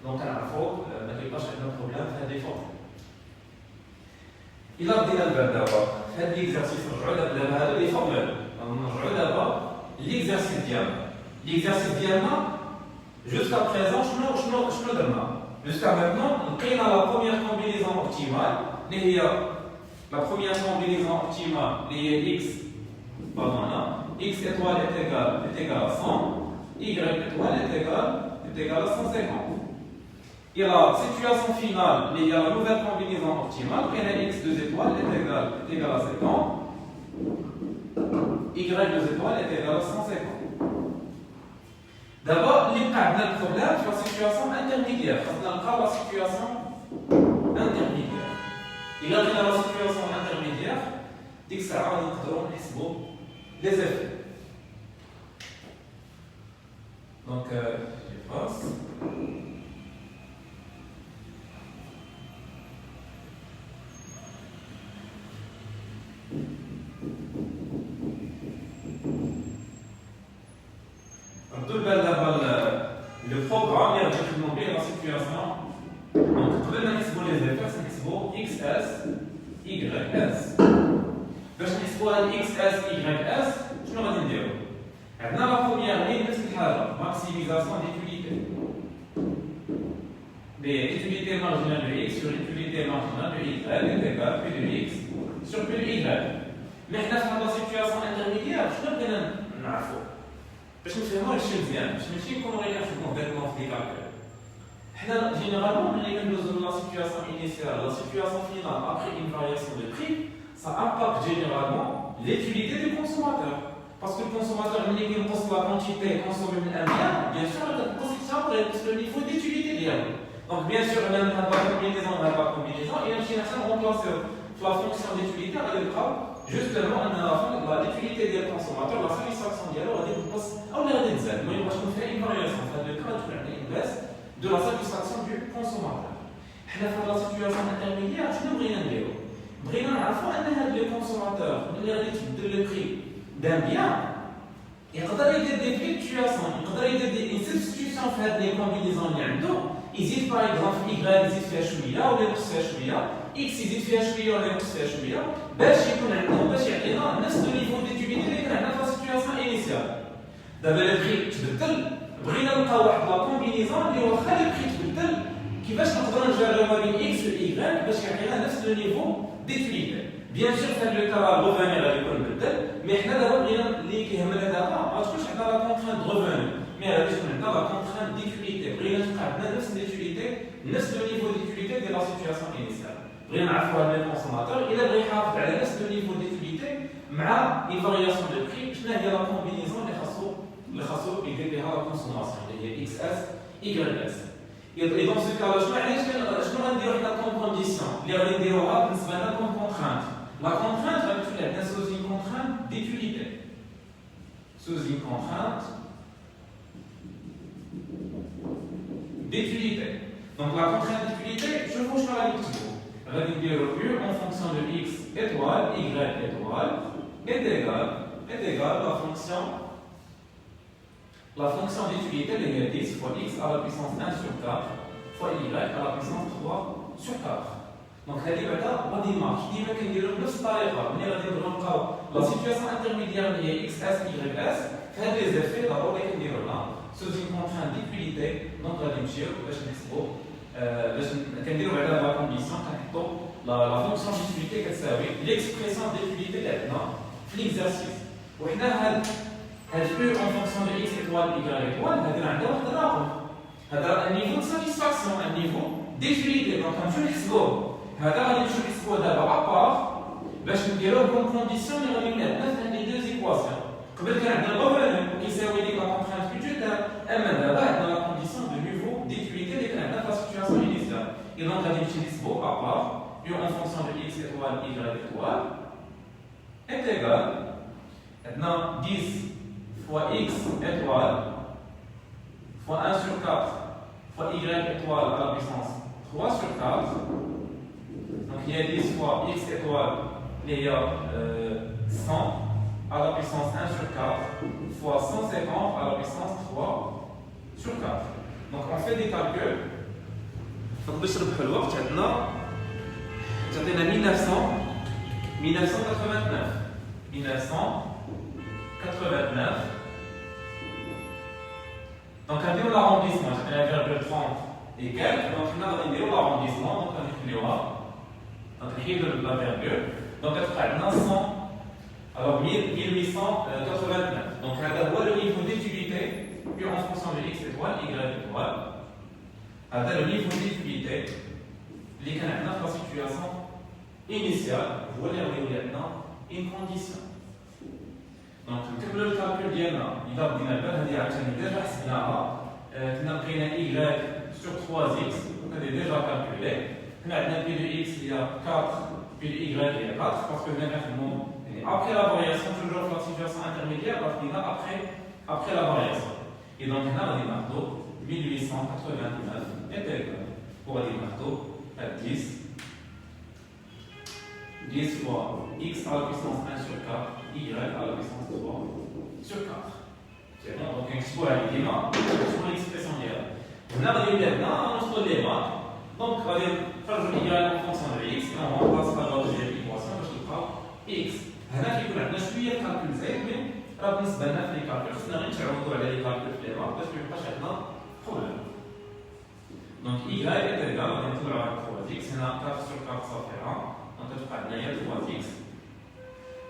دونك كنعرفوا ما كيبقاش عندنا بروبليم في هاد لي فورمول. الا بدينا البال دابا في هاد ليكزارسيس نرجعوا دابا هادو لي فورمول نرجعوا دابا ليكزارسيس ديالنا. ليكزارسيس ديالنا جوسكا بريزون شنو درنا؟ Jusqu'à maintenant, on a la première combinaison optimale, la première combinaison optimale, x, pardon là, x étoile est égal à 100, y étoile est égal à 150. Et la situation finale, il y a la nouvelle combinaison optimale, x 2 étoiles est égal à 50. y deux étoiles est égal à 150. D'abord, il y a le problème sur la situation intermédiaire. On a la situation intermédiaire. Il y a la situation intermédiaire, dès que ça va, nous avons les effets. Donc, j'efface. Le programme est déterminé la situation. Donc, pour les effets, c'est XS, YS. Pour XS, YS, je vais vous dire. Maintenant, la première ligne, c'est la maximisation d'utilité. L'utilité marginale de X sur l'utilité marginale de Y est égale à P de X sur P de Y. Mais dans la situation intermédiaire, je ne sais pas. باش نفهموا هادشي مزيان باش ماشي نكونوا غير كونكريتمون في الكالكول حنا جينيرالمون ملي كندوزو لا سيتوياسيون انيسيال لا سيتوياسيون فينال ابري اون فارياسيون دو بري ça impacte généralement l'utilité du consommateur parce que le consommateur ملي كينقص لا quantité consommée من un bien bien sûr كتنقص حتى le niveau d'utilité ديالو donc bien sûr on n'a pas combinaison et نمشي نحسن remplacer la fonction d'utilité غادي نلقاو justement l'utilité des consommateurs, la satisfaction dialogue on a des aides, mais on fait une variation, le cas une baisse de la satisfaction du consommateur. Dans la situation intermédiaire, je ne veux rien dire. Brillant à la fois, le consommateur, le prix d'un bien, il y a des fluctuations, il y a des substitutions faites des combinaisons il existe par exemple Y existe فيها شوية ولا ينقص فيها شوية X يزيد فيها شوية ولا ينقص فيها شوية باش يكون عندنا باش يعطينا نفس النيفو ديتيبيتي اللي كان عندنا في السيتوياسيون انيسيال دابا البري تبدل بغينا نلقاو واحد لا كومبينيزون اللي واخا البري تبدل كيفاش نقدروا نجربوا ما بين X و Y باش يعطينا نفس النيفو ديتيبيتي بيان سور في هذا الكا الريفوني غادي يكون بدل مي حنا دابا بغينا اللي كيهمنا دابا ما تكونش عندنا لا كونترانت ريفوني مي غادي تكون عندنا لا كونترانت ديتيبيتي بغينا تبقى عندنا نفس الديتيبيتي نفس النيفو ديتيبيتي ديال لا سيتوياسيون انيسيال بغينا نعرفوا هذا الكونسوماتور الا بغى يحافظ على نفس النيفو ديتيبيتي مع اون فارياسيون دو بري شنو هي لا كومبينيزون اللي خاصو يدير بها لا كونسوماسيون اللي هي اكس اس اي اس اي دون سو كا شنو غنديرو حنا كوم كونديسيون اللي غادي نديروها بالنسبه لنا كوم كونترانت لا كونترانت غادي تولي عندنا سوز اون كونترانت ديتيبيتي سوز اون كونترانت d'utilité. Donc la contrainte d'utilité, je vous change la lecture. Radin dire U en fonction de X étoile, Y étoile, est égal à la fonction d'utilité de 10 fois X à la puissance 1 sur 4 fois Y à la puissance 3 sur 4. Donc هذه بعدا غادي مارش ديما كنديرو بنفس الطريقه ملي غادي نلقاو لا سيتوياسيون انترميديير اللي هي X S Y S فهاد لي زيفي دابور اللي كنديرو لها sous une contrainte d'utilité donc غادي نمشيو باش نحسبوا باش كنديروا بعدا لا كونديسيون كنحطوا لا فونكسيون d'utilité كتساوي l'expression d'utilité اللي عندنا في ليكزارسيس وحنا هاد U en fonction de X étoile Y étoile هذا عندنا واحد الرقم هذا النيفو de satisfaction un niveau d'utilité donc غنمشيو نحسبوه هذا غادي نمشيو نحسبوه دابا ابار باش نديروه كون كونديسيون اللي غادي يولي عندنا في هاد لي دو ايكواسيون قبل كان عندنا الغوفاني كيساوي ديك لا كونترانت budgétaire اما دابا عندنا لا كونديسيون دو نيفو ديتيبيتي اللي كان عندنا في لا سيتوياسيون انيسيال اي دونك غادي نمشي نحسبو ابار U en fonction de X étoile Y étoile est égal عندنا 10 fois X étoile fois 1 sur 4 fois Y étoile à la puissance 3 sur 4 donc il y a 10 fois X étoile il y a 100 à la puissance 1 sur 4 fois 150 à la puissance 3 sur 4. Donc on fait des calculs. Donc باش نربحوا الوقت عندنا تعطينا 1989. Donc غنديروا l'arrondissement, تعطينا 30 et quelques. Donc حنا غادي نديروا l'arrondissement donc غنخليوها donc نحيدوا la virgule. Donc غتبقى عندنا 100 alors 1889. Donc هذا هو le niveau d'utilité U en fonction de X étoile Y étoile. هذا le niveau d'utilité اللي كان عندنا في la situation initiale هو اللي غادي يولي عندنا une condition. دونك نكملوا الكالكول ديالنا اذا بدينا بها هذه عاوتاني ديجا حسبناها كنا لقينا y sur 3x هذه ديجا كالكولي هنا عندنا بي دو x هي 4 بي دو y هي 4 باسكو هنا كنخدموا يعني après la variation toujours في la situation intermédiaire لقينا après la variation et donc هنا غادي ناخذوا 1889 est égal وغادي ناخذوا 10 10 fois x à la puissance 1 sur 4, y à la puissance 3 sur 4. C'est bon, donc نحسبوا هذه ديما نحسبوا l'expression ديالها. هنا غادي يبدا لنا نوصلوا لي مات دونك غادي نخرجوا y en fonction de x et on remplace la valeur ديال l'équation باش نلقاو x. هنا كيكون عندنا شويه كالكول زايد مي راه بالنسبه لنا في لي كالكول خصنا غير نتعودوا على لي كالكول في لي مات باش ما يبقاش عندنا بروبليم. دونك y est égal غادي نطلعوا على 3x هنا 4 sur 4 صافي 1 donc on a 3x.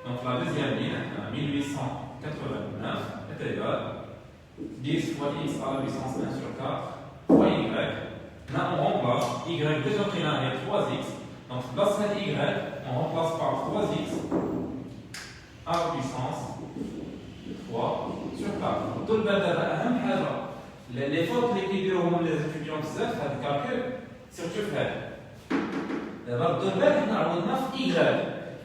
Donc la deuxième ligne, 1889 est égal 10 fois x à la puissance 1 sur 4 fois y. Là on remplace y déjà pris là il y a 3x. Donc place cette y, on remplace par 3x à la puissance 3 sur 4. Tout le bordel أهم حاجة les fautes اللي كيديروهم les étudiants بزاف في هذا الكالكول surtout في هذا. دابا الضربات حنا عوضنا في y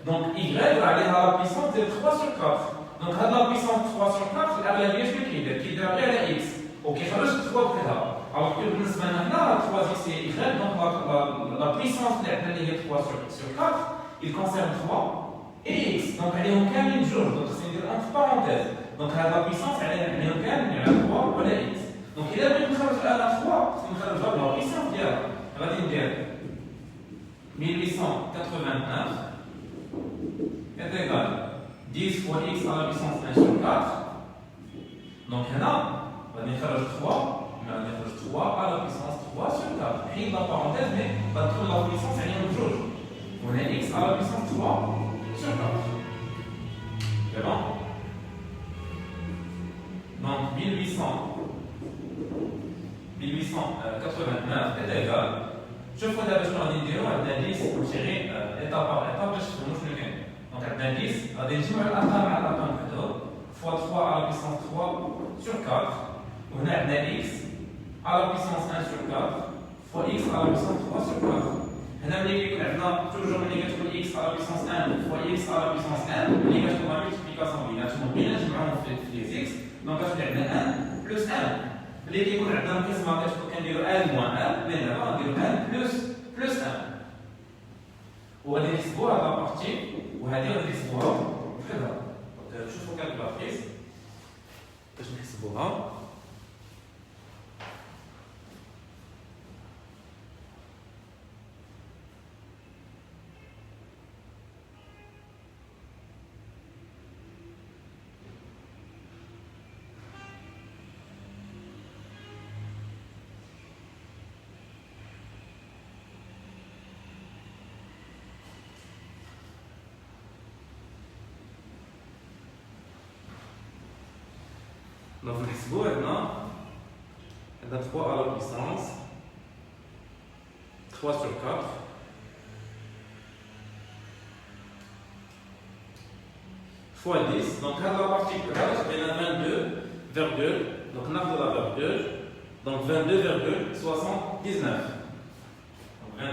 دونك y راه عليها لا بيسونس ديال 3 sur 4 دونك هاد لا بيسونس 3 sur 4 الاغلبيه شنو كيدير غير على x وكيخرج 3 بحدها الوغ كو بالنسبه لنا هنا 3 x هي y دونك لا بيسونس اللي عندنا اللي هي 3 sur 4 il concerne 3 et x دونك عليهم كاملين بجوج دونك خصني ندير انت بارونتيز دونك هاد لا بيسونس عليهم كاملين على 3 ولا x دونك الا بغيت نخرج على 3 خصني نخرج لا بيسونس ديالها غادي ندير 1889 est égal 10 fois x à la puissance 1 sur 4. Donc là, on va faire 3, mais on va faire 3 à la puissance 3 sur 4. Puis la parenthèse, mais on va trouver la puissance à une chose. On a x à la puissance 3 sur 4. C'est bon? Donc 1889 est égal. شوفوا دابا شنو غادي نديرو عندنا 10 ونشري ايطاب باغ ايطاب باش نفهموا شنو كاين دونك عندنا 10 غادي نجمعوا الارقام مع الارقام وحدهم فوا 3 على بيسونس 3 sur 4 وهنا عندنا x على بيسونس 1 sur 4 فوا x على بيسونس 3 sur 4 هنا ملي كيكون عندنا توجور ملي كتكون x على بيسونس 1 فوا x على بيسونس 1 ملي كتكون لا ملتيبليكاسيون بيناتهم بغينا نجمعوهم في لي x دونك غتولي عندنا 1 بلس 1 اللي كيكون عندنا القسمه كتكون كنديرو ان موان ان مي دابا غنديرو ان بلس ان وغادي نحسبوا هاد لابارتي وهادي غادي نحسبوها بحدها دونك شوفوا كالكولاتريس باش نحسبوها Donc, نحسبوا عندنا 3 à la puissance 3 sur 4 fois 10. Donc, هذا la partie كلها بين 22 virgule donc ناخذ la virgule donc 22,79 donc 22,79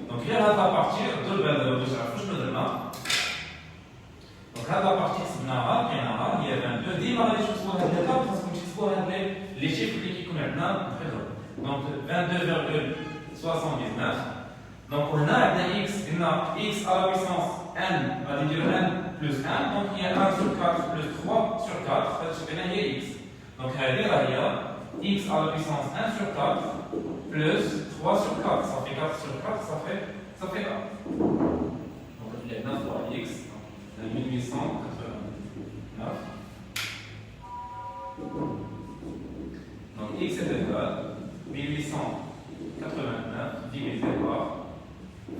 Donc, il y a la partie de باش نعرفوا شنو درنا دونك هاد لا بارتي حسبناها لقيناها هي 22 ديما غادي تحسبوا هاد الداتا خاصكم تحسبوا هاد لي شيفر اللي كيكونوا عندنا بحدهم دونك 22,79 دونك هنا عندنا x قلنا x à la puissance n غادي نديرو n plus 1 دونك هي 1 sur 4 plus 3 sur 4 هادشي قلنا هي x دونك هادي راه هي x à la puissance 1 sur 4 plus 3 sur 4 ça fait 4 sur 4 ça fait 1 donc il y a 9 fois x 1889 donc x est égal 1889 divisé par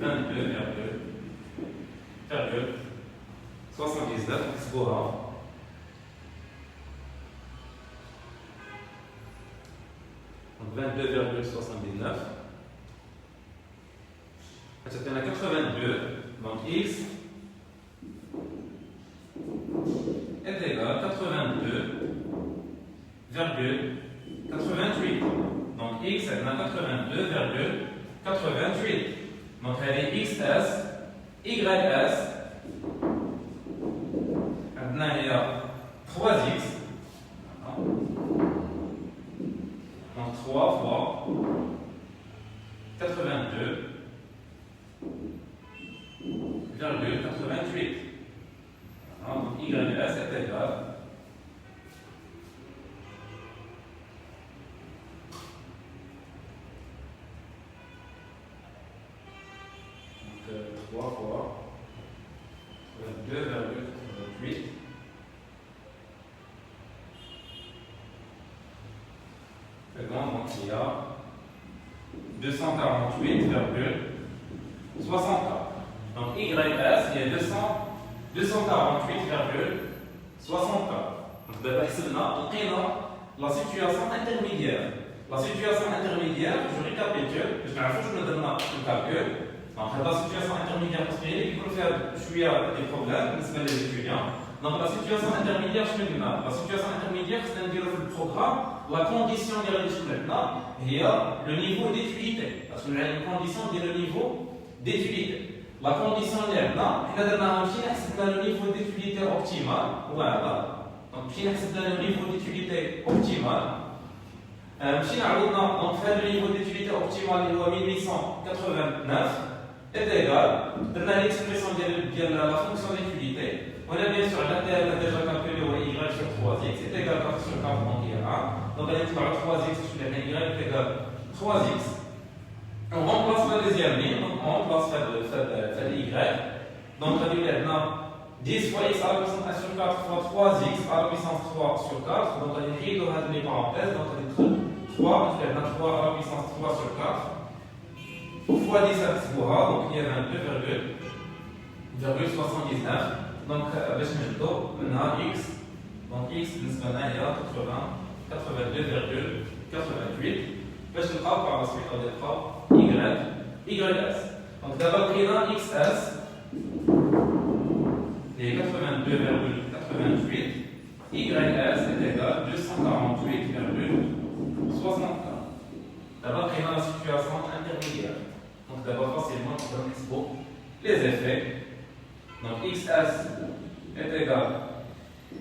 22,79 exposant donc 22,79 On a 82, donc x est égal à 82,88. Donc x est à 82,88. Donc elle est xs, ys, maintenant il y a 3x. Donc 3 fois 82,88. Donc ys est égal donc 3 fois 22,88. C'est bon, donc il y a 248,64. Donc YS, il y a 248,64. Donc d'abord, on a la situation intermédiaire. La situation intermédiaire, je récapitule, je vais me donner un calcul. Donc la situation intermédiaire, parce qu'il faut faire des problèmes, c'est les étudiants. Donc la situation intermédiaire, je me dis, la situation intermédiaire, c'est-à-dire le programme, la condition de la maintenant, il y a le niveau d'étudiante. Parce que une condition dit le niveau d'étudiante. La condition est là, il y a le niveau d'étudiante optimal. Voilà. Donc, il y a le niveau d'étudiante optimal. Donc, le niveau d'étudiante optimal est 1889 est égal à l'expression de la fonction d'étudiante. On a bien sûr la terre déjà calculé y sur 3x est égal à 4 sur 4 donc il y a 1. Donc, elle est égal à 3x sur y est égal à 3x. On remplace la deuxième ligne, donc on remplace le y. Donc, on a dit maintenant 10 fois x à la puissance 1 sur 4 fois 3x à la puissance 3 sur 4. Donc, on a dit les parenthèses, donc on a dit 3, on a 3 à la puissance 3 sur 4. Fois 10 à donc il y a 22,79. Donc, باش نبداو من x. Donc, x بالنسبة لنا هي 82,88. باش نلقاو par la suite غادي نلقاو ys. Donc, d'abord لقينا xs اللي هي 82,88. ys est égal à 248,64. D'abord لقينا la situation intermédiaire. Donc, d'abord facilement on peut exposer les effets. Donc xs est égal à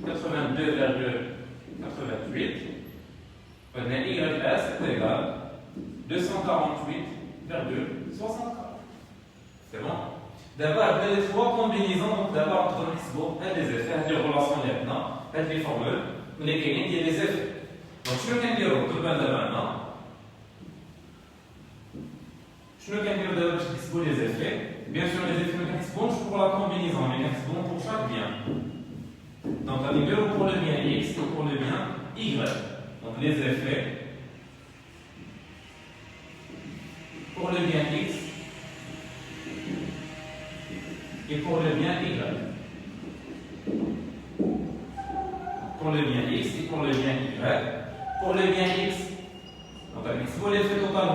82,88. Maintenant ys est égal à 248,64. C'est bon? D'abord, les trois combinaisons, donc d'abord on peut exposer les effets, les relations maintenant, les formules, les gagnants et les effets. Donc je vais dire tout le monde maintenant. Je vais dire d'abord les effets. Bien sûr, les effets mécaniques bons pour la combinaison, mécaniques bons pour chaque bien. Donc, la numéro pour le bien x et pour le bien y. Donc, les effets pour le bien x et pour le bien y. Pour le bien x et pour le bien y. Pour le bien x, donc, pour l'effet total,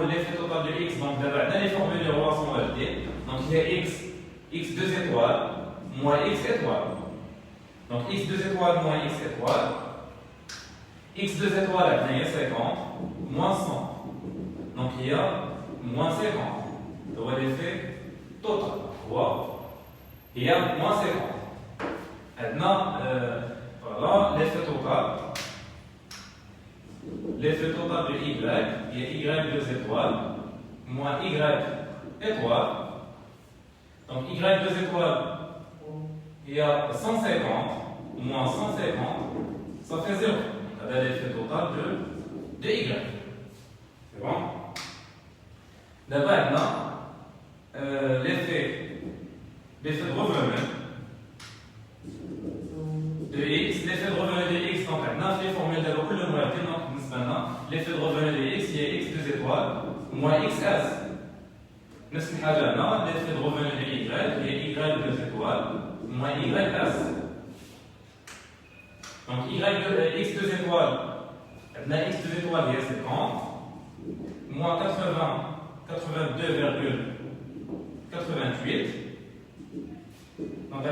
l'effet total de x, donc, d'abord, dans les formules de relation validée. Donc, il y a x2 étoiles moins x étoiles. Donc, x2 étoiles moins x étoiles. x2 étoiles, il y a 50 moins 100. Donc, il y a moins 50. Donc, l'effet total. Il y a moins 50. Maintenant, voilà l'effet total. L'effet total de y, il y a y2 étoiles moins y étoiles. Donc, y2 étoiles, il y a 150 moins 150, ça fait 0. Donc, l'effet total de y. C'est bon? D'abord, maintenant, l'effet de revenu de x, l'effet de revenu de x, donc maintenant, les formules d'abord que le moins, donc maintenant, l'effet de revenu de x, il y a x2 étoiles moins xs. نفس الحاجة هنا l'effet de revenu de y هي y2 étoiles moins ys. Donc x2 étoiles, maintenant x2 étoiles il y a 50 moins 82,88. 88. Donc, là,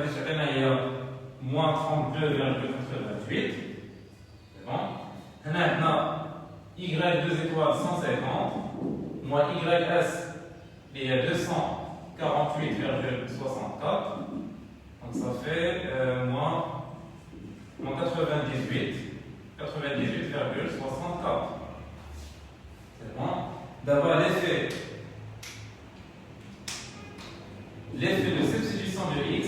il y a moins 32,88. C'est bon. Maintenant, y 2 étoiles 150, moins ys, il y a 248,64. Donc, ça fait moins 98,64. C'est bon. D'abord, l'effet de substitution de x.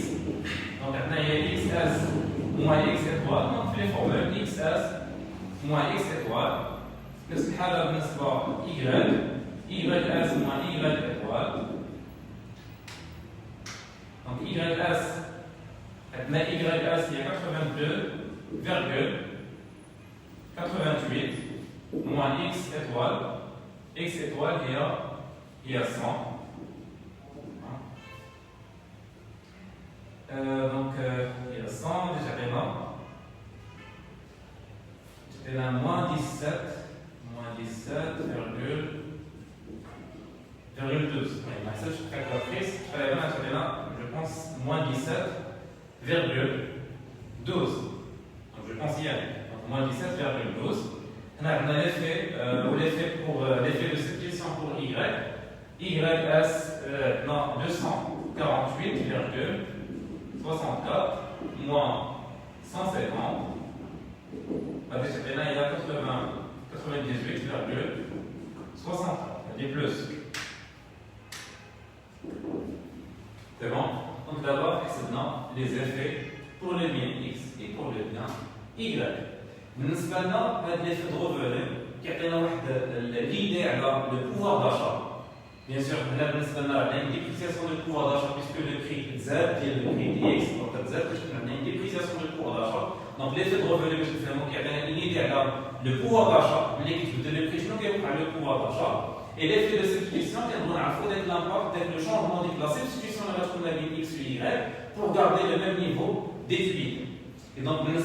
Donc maintenant il y a xs moins x étoile. Donc les formules xs moins x étoile. نفس الحالة بالنسبة y ys moins y étoile. Donc ys maintenant ys il y a 82,88 moins x étoile. X étoile il y a 100. Donc il y a 100 déjà là. J'étais là moins 17,12. Je pense moins 17,12. Donc je pense y aller. Donc moins 17,12. On a l'effet pour l'effet de substitution pour y. Ys non 248,64 moins 150. Là, il y a 98,60. Il y a plus. C'est bon. Donc d'abord, maintenant, les effets pour le bien x et pour le bien y. بالنسبه لنا هذا l'effet de revenu كيعطينا واحد l'idée على le pouvoir d'achat. Bien sûr, هنا بالنسبه لنا عندنا une dépréciation du pouvoir d'achat puisque le prix زاد ديال le prix x donc زاد باش عندنا une dépréciation du pouvoir d'achat. Donc l'effet de revenu باش نفهموا كيعطينا une idée على le pouvoir d'achat ملي كتبدل le prix شنو كيوقع le pouvoir d'achat. Et l'effet de substitution كنبغيو نعرفوا داك l'impact داك le changement ديال la substitution اللي غتكون ما بين x و y pour garder le même niveau d'équilibre. Et donc, les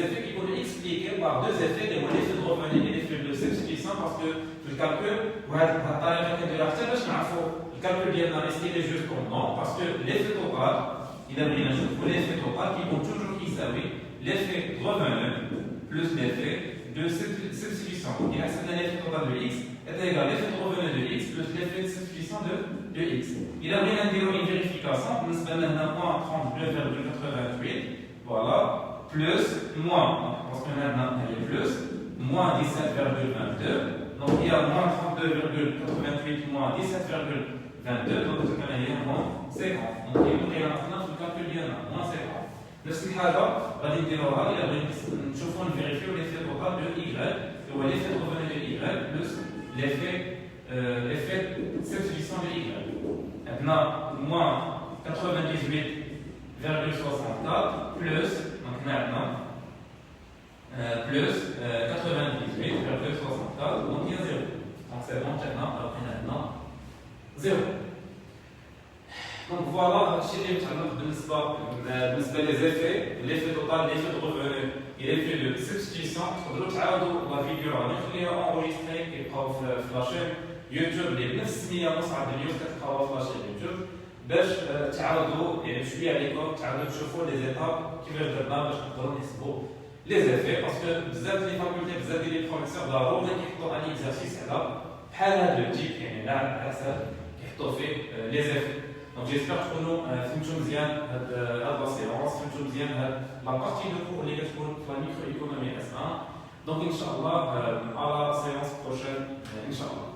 effets qui vont expliquer par deux effets, l'effet de revenu et l'effet de substitution, parce que le calcul, le calcul est-ce qu'il est juste ou non, parce que l'effet total, il a bien joué l'effet total qui vont toujours s'avérer l'effet de revenu plus l'effet de substitution. Donc, il y a l'effet total de x est égal à l'effet de revenu de x plus l'effet de substitution de x. Il a bien une vérification, nous avons moins 32,88. Voilà, plus, moins, parce que maintenant il y a plus, moins 17,22. Donc il y a moins 32,88 moins 17,22. Donc il y a moins 50. Donc il y a maintenant le calcul bien moins 50. نفس الحاجة غادي نديروها إلا بغينا نشوفو نفيريفيو l'effet total de y هو l'effet de revenu de y plus l'effet substitution de y. Maintenant moins 98,64 plus, donc maintenant, plus 98,64, donc il y a 0. Donc c'est bon, maintenant, 0. Donc voilà, les effets, l'effet total, l'effet de revenu et l'effet de substitution. Vous pouvez la vidéo enregistrée et la chaîne YouTube, les 900 مصعد اليوم كتلقاوها في لاشين يوتيوب. باش تعاودوا يعني شويه عليكم تعاودوا تشوفوا لي زيتاب كيفاش درنا باش نقدروا نحسبوا لي زيفي باسكو بزاف ديال لي فاكولتي بزاف ديال لي بروفيسور ضروري كيحطوا ان اكزارسيس على بحال هذا لو تيب يعني على حسب كيحطوا فيه لي زيفي. دونك جيسبر تكونوا فهمتوا مزيان هاد لا سيونس فهمتوا مزيان هاد لا بارتي دو كور اللي كتكون في لا ميكرو ايكونومي اس 1. دونك ان شاء الله على سيونس بروشين ان شاء الله.